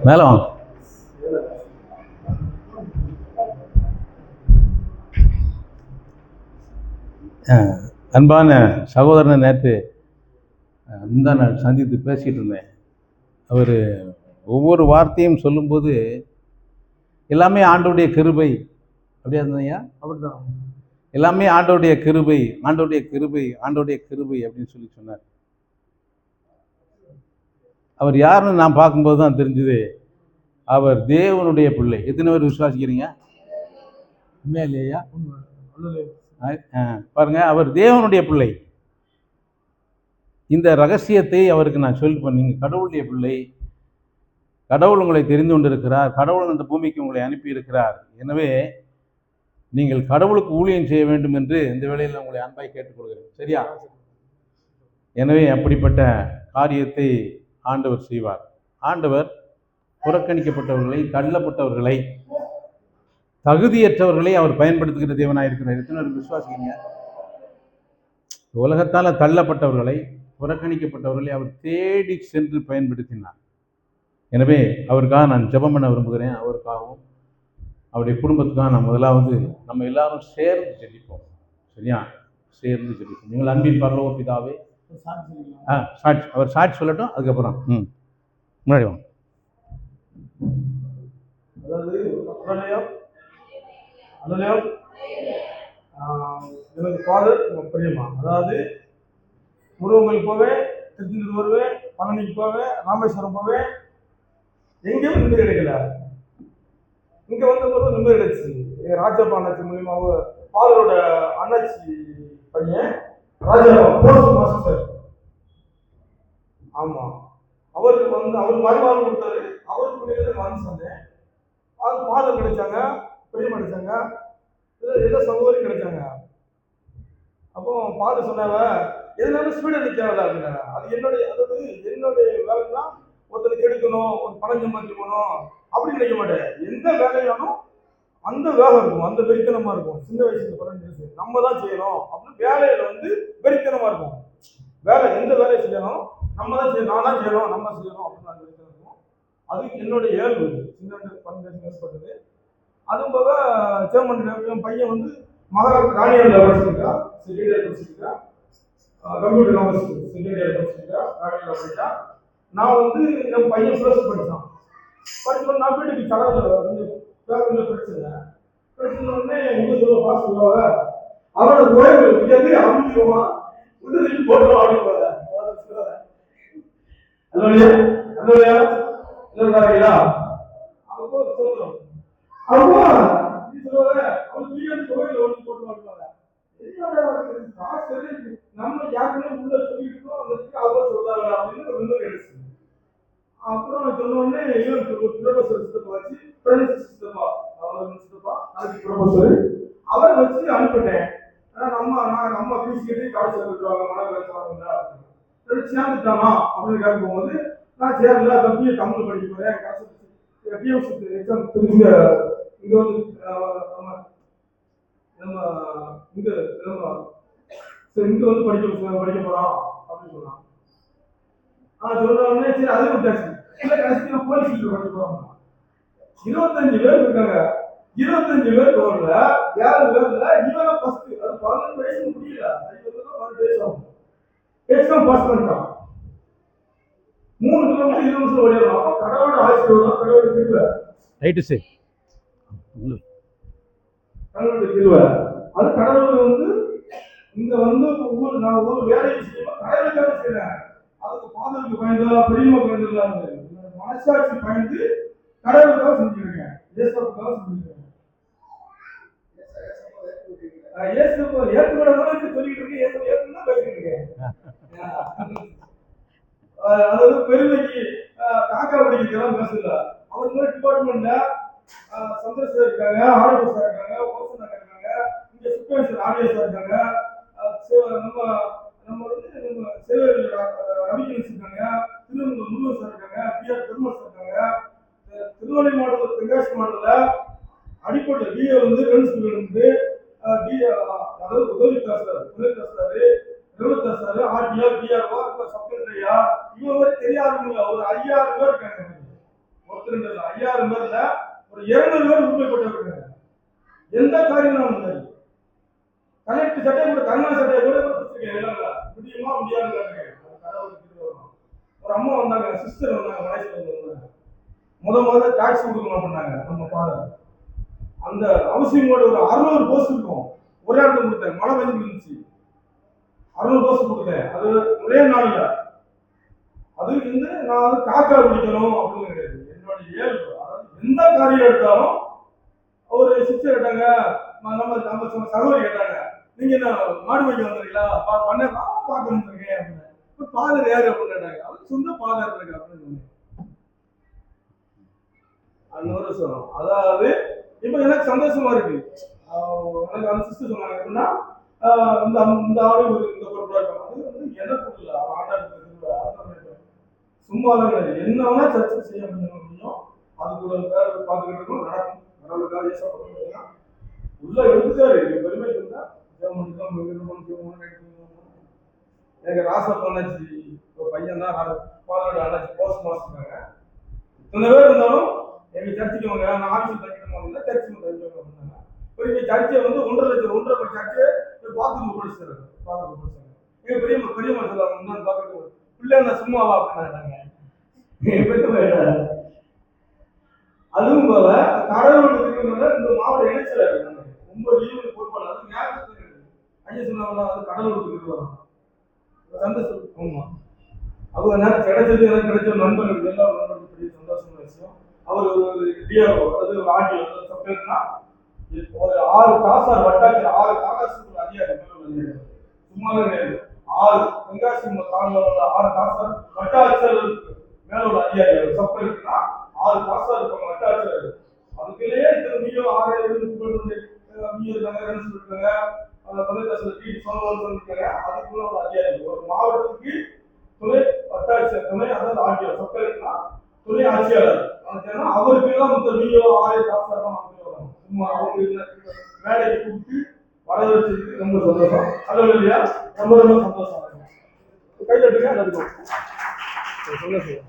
மேலே வாங்க. அன்பான சகோதரனை நேற்று முந்தா நான் சந்தித்து பேசிகிட்டு இருந்தேன். அவர் ஒவ்வொரு வார்த்தையும் சொல்லும்போது எல்லாமே ஆண்டவருடைய கிருபை. அப்படியா இருந்தீங்க? அப்படிதான். எல்லாமே ஆண்டவருடைய கிருபை, ஆண்டவருடைய கிருபை, ஆண்டவருடைய கிருபை அப்படின்னு சொல்லி சொன்னார். அவர் யாருன்னு நான் பார்க்கும்போது தான் தெரிஞ்சுது, அவர் தேவனுடைய பிள்ளை. எத்தனை பேர் விசுவாசிக்கிறீங்க? உண்மையா இல்லையா? பாருங்க, அவர் தேவனுடைய பிள்ளை. இந்த ரகசியத்தை அவருக்கு நான் சொல்லி, நீங்கள் கடவுளுடைய பிள்ளை, கடவுள் உங்களை தெரிந்து கொண்டிருக்கிறார், கடவுள் இந்த பூமிக்கு உங்களை அனுப்பி இருக்கிறார். எனவே நீங்கள் கடவுளுக்கு ஊழியம் செய்ய வேண்டும் என்று இந்த வேளையில் உங்களை அன்பாய் கேட்டுக்கொள்கிறேன். சரியா? எனவே அப்படிப்பட்ட காரியத்தை ஆண்டவர் செய்வார். ஆண்டவர் புறக்கணிக்கப்பட்டவர்களை, தள்ளப்பட்டவர்களை, தகுதியற்றவர்களை அவர் பயன்படுத்துகிற தேவனாக இருக்கிறார். எத்தனை பேர் விசுவாசிங்க? உலகத்தால் தள்ளப்பட்டவர்களை, புறக்கணிக்கப்பட்டவர்களை அவர் தேடி சென்று பயன்படுத்தினார். எனவே அவருக்காக நான் ஜெபம் பண்ண விரும்புகிறேன். அவருக்காகவும் அவருடைய குடும்பத்துக்காக நான் முதலாவது நம்ம எல்லாரும் சேர்ந்து ஜெபிப்போம். சரியா? சேர்ந்து ஜெபிப்போம். நீங்கள் அன்பின் பரலோக பிதாவே, சாட்சி, அவர் சாட்சி சொல்லட்டும், அதுக்கப்புறம் முன்னாடி வாங்க. எனக்கு ஃபாதர் பிரியமா, அதாவது முருகங்களுக்கு போவேன், திருச்செந்தூர் வருவேன், பழனிக்கு போவேன், ராமேஸ்வரம் போவேன், எங்கேயும் நிம்மதி கிடைக்கல. இங்க வந்த போது நிம்மதி கிடைச்சு. ராஜப்பா அண்ணாச்சி மூலியமாக ஃபாதரோட அண்ணாச்சி பையன் ராஜப்பா போஸ்ட் மாஸ்டர். ஆமா, அவருக்கு வந்து அவர் மறுவாழ்வு கொடுத்தாரு. அவருக்கு வந்து சொன்னேன், அது ஃபாதர் கிடைச்சாங்க, பெரியமா கிடைச்சாங்க, ஏதோ சகோதரி கிடைச்சாங்க. அப்போ ஃபாதர் சொன்னாங்க, எதுனாலும் ஸ்பீடை நிற்காத அப்படின்னா, அது என்னுடைய வேலைன்னா ஒருத்தருக்கு எடுக்கணும், ஒரு பணம் சம்பாதிக்கணும் அப்படின்னு நினைக்க மாட்டேன். எந்த வேலையானும் அந்த வேலை இருக்கும், அந்த வெறித்தனமா இருக்கும். சின்ன வயசுல படம் நம்ம தான் செய்யணும் அப்படின்னு வேலையில வந்து வெறித்தனமா இருக்கும். வேலை எந்த வேலையை செய்யணும், நம்ம தான் செய்யணும், நான் தான் செய்யணும், நம்ம செய்யணும் அப்படின்னு அந்த வெறித்தனம் இருக்கும். அது என்னுடைய இயல்பு. சின்ன 12 ஏற்பட்டது. அதுவும் போக சேமன் பையன் வந்து மகாராஷ்டிரா ராணியாவில் படிச்சிருக்கா, செகண்ட் இயர் படிச்சிருக்கா, கம்ப்யூட்டர் காமர்ஸ் செகண்ட் இயர் படிச்சிருக்கா, ராணியாவில் படிச்சா. நான் வந்து என் பையன் ப்ளஸ் படித்தான். படிச்சோம், நான் வீட்டுக்கு கடவுள் கொஞ்சம் பேப்பரில் படிச்சேன். உடனே இங்கே சொல்லுவ பாஸ் சொல்லுவாங்க, அவரோட கோயில் எது அமைஞ்சிருமா உடனே போட்டோம் அப்படின்னு சொல்லுவாங்க. அல்லையா அல்லையா இல்லைங்களா? அப்போ சொல்றோம், அப்போ நீ சொல்லுவாங்க, அவன் தூக்கி கோயில் ஒன்று போட்டு வாழ்வாங்க. நம்ம யாருமே உள்ள சொல்லிட்டு இருக்கோம், அவங்க சொல்றாங்க அப்படின்னு ரொம்ப கிடைச்சு. அப்புறம் சொன்ன உடனே ப்ரொஃபஸர் சித்தப்பா வச்சு, பிரெஞ்சு சித்தப்பா, அவர் சித்தப்பா அதுக்கு ப்ரொஃபஸர் அவரை வச்சு அனுப்பிட்டேன். நான் அம்மா பேசிக்கிட்டு காசு விட்டுருவாங்க, மழை பேசுவாங்க சேர்ந்துட்டானா அப்படின்னு கேட்க போகும்போது, நான் சேரல, தம்பியை தமிழ் படிக்க போறேன், காசு எக்ஸாம் திரும்ப இங்க வந்து நம்ம இங்க வந்து படிக்க போறோம் அப்படின்னு சொன்னான். சொல்ற உடனே சரி அதே விட்டாச்சு. இல்லை கடைசி போலீஸ் படிக்க போறோம். 25 பேர் இருக்காங்க. 25 பேர் போகல, 7 பேர்ல இவன் ஃபர்ஸ்ட். அது 18 வயசு முடியல, 18 வயசு ஆகும். எக்ஸாம் பாஸ் பண்ணிட்டான். 3 கிலோமீட்டர் 20 நிமிஷம் ஓடிடலாம். அப்போ கடவுளோட ஆசீர்வாதம், கடவுளோட கிருபை. ரைட்டு சார், கடவுளோட கிருபை. அது கடவுள் வந்து இங்க வந்து நான் ஒரு வேலையை செய்யணும், கடவுளுக்காக செய்யறேன். அதுக்கு ஃபாதருக்கு பயந்தா, பெரியம்மா பயந்துடலாம், மனசாட்சி பயந்து கடவுளுக்காக செஞ்சுருக்கேன், இயேசுக்காக செஞ்சுருக்கேன். ஏற்றுக்கூட சொல்லிட்டு இருக்கேன், ஏற்றுன்னு தான் பேசிட்டு இருக்கேன். அதாவது பெருமைக்கு காக்கா பிடிக்கிறதெல்லாம் பேசல. அவங்க டிபார்ட்மெண்ட்ல சந்தோஷ் சார் இருக்காங்க, ஆரோக்கிய சார் இருக்காங்க, ஓசனா இருக்காங்க, இங்க சுப்பேஸ்வர் ஆடியோ சார் இருக்காங்க, நம்ம வந்து நம்ம சேவர் ரவிகேஷ் இருக்காங்க, திருவண்ணூர் முருகன் சார் இருக்காங்க, பிஆர் பெருமாள் சார் இருக்காங்க. திருவண்ணை மாவட்டத்தில் தென்காசி மாவட்டத்தில் அடிப்படை டிஏ வந்து இருந்து அதாவது உதவி பேசுறாரு, ஆர்டிஆர், பிஆர்ஓ, சப்ளையா, இவங்க தெரியாதவங்க ஒரு 5000 பேர் இருக்காங்க. ஒருத்தர் 5000 பேர்ல ஒரு 200 பேர் உண்மை போட்டு எந்த காரியம் கலெக்டர் சட்டையை கூட கருணா சட்டையை கூட முடியுமா முடியாது. ஒரு அம்மா வந்தாங்க, சிஸ்டர் வந்தாங்க, வயசுல முதல்ல டாக்ஸ் கொடுக்கணும் அப்படின்னாங்க. நம்ம பாரு அந்த அவசியமோட ஒரு 600 போஸ்ட் இருக்கும். ஒரே இடத்துல கொடுத்தேன், மழை பெஞ்சு இருந்துச்சு. 600 போஸ்ட் கொடுத்தேன். அது ஒரே நாள்ல. அது வந்து நான் வந்து காக்கா பிடிக்கணும் அப்படின்னு கிடையாது. என்னோட இயல்பு. அதாவது எந்த காரியம் எடுத்தாலும் ஒரு சிஸ்டர் கேட்டாங்க, நம்ம நம்ம சகோதரி கேட்டாங்க, நீங்க என்ன மாடு வைக்க வந்துருக்கீங்களா? பண்ண பார்க்க வந்துருக்கேன் அப்படின்னு. இப்போ ஃபாதர் யாரு அப்படின்னு கேட்டாங்க. அவர் சொந்த ஃபாதர் இருக்கு அப்படின்னு சொன்னேன். அதாவது இப்ப எனக்கு சந்தோஷமா இருக்கு. எனக்கு அந்த சிஸ்டர் சொன்னாங்க அப்படின்னா இந்த ஆளு இந்த பொருளா இருக்கும். அது வந்து எனக்கு இல்லை, ஆண்டாண்டு சும்மா என்ன வேணா சர்ச்சை செய்ய முடியும். அதுக்கு ஒரு பார்த்துக்கிட்டு இருக்கணும், நடக்கும். கடவுளுக்காக ஏசப்பட்டீங்கன்னா உள்ள எடுத்துட்டாரு. பெருமை இருந்தா எனக்கு ராசப்ப அண்ணாச்சி ஒரு பையன் தான் அண்ணாச்சி போஸ்ட் மாஸ்டர். இத்தனை பேர் இருந்தாலும் எங்க சர்ச்சுக்கு வாங்க, நான் ஆஃபீஸ் தங்கிட்டு சர்ச்சுக்கு தங்கிட்டு வந்தாங்க. இப்போ இங்க சர்ச்சை வந்து 1.5 சர்ச்சை பாத்ரூம் படிச்சாரு. பாத்ரூம் படிச்சாங்க. எங்க பெரியம்மா சொல்லுவாங்க, முன்னாடி பார்த்துட்டு பிள்ளை நான் சும்மாவா அப்படின்னாங்க. அதுவும் போல கடவுளுக்கு இந்த மாவட்ட இணைச்சல ரொம்ப லீவு பொறுப்பாளர். அது ஞாபகத்துக்கு ஐயா சொன்னாங்களா, அது கடவுளுக்கு சந்தோஷம். ஆமா, அவங்க நேரம் கிடைச்சது, எனக்கு கிடைச்ச நண்பர்கள் எல்லாம் நண்பர்கள் பெரிய சந்தோஷமான விஷயம். அவர் ஒரு டிஆர்ஓ, அதாவது ஒரு ஆடியோ சப்ளைனா ஒரு 6 தாசார் வட்டாட்சி 6 தாகாசி அதிகாரி சும்மா கிடையாது. 6 தென்காசி தாங்கல 6 தாசார் வட்டாட்சியர் மேல உள்ள அதிகாரி சப்ளைனா 6 தாசார் இருப்பாங்க வட்டாட்சியர். அதுக்குள்ளேயே நீயோ 6 நீயோ இருக்காங்க, தொலைக்காட்சியில் டிவி சொல்லுவாங்க. அதுக்குள்ள உள்ள அதிகாரி ஒரு மாவட்டத்துக்கு துணை வட்டாட்சியர், துணை அதாவது ஆட்சியர் சப்ளைனா துணை ஆட்சியாளர். அவருக்கு எல்லாம் மொத்தம் நீயோ 6 தாசார் தான் சும்மா அவங்க வேலைக்கு கூப்பிட்டு வர வச்சதுக்கு ரொம்ப சந்தோஷம். அது இல்லையா, ரொம்ப ரொம்ப சந்தோஷம். கைதட்டுங்க, நடக்கும் சந்தோஷம்.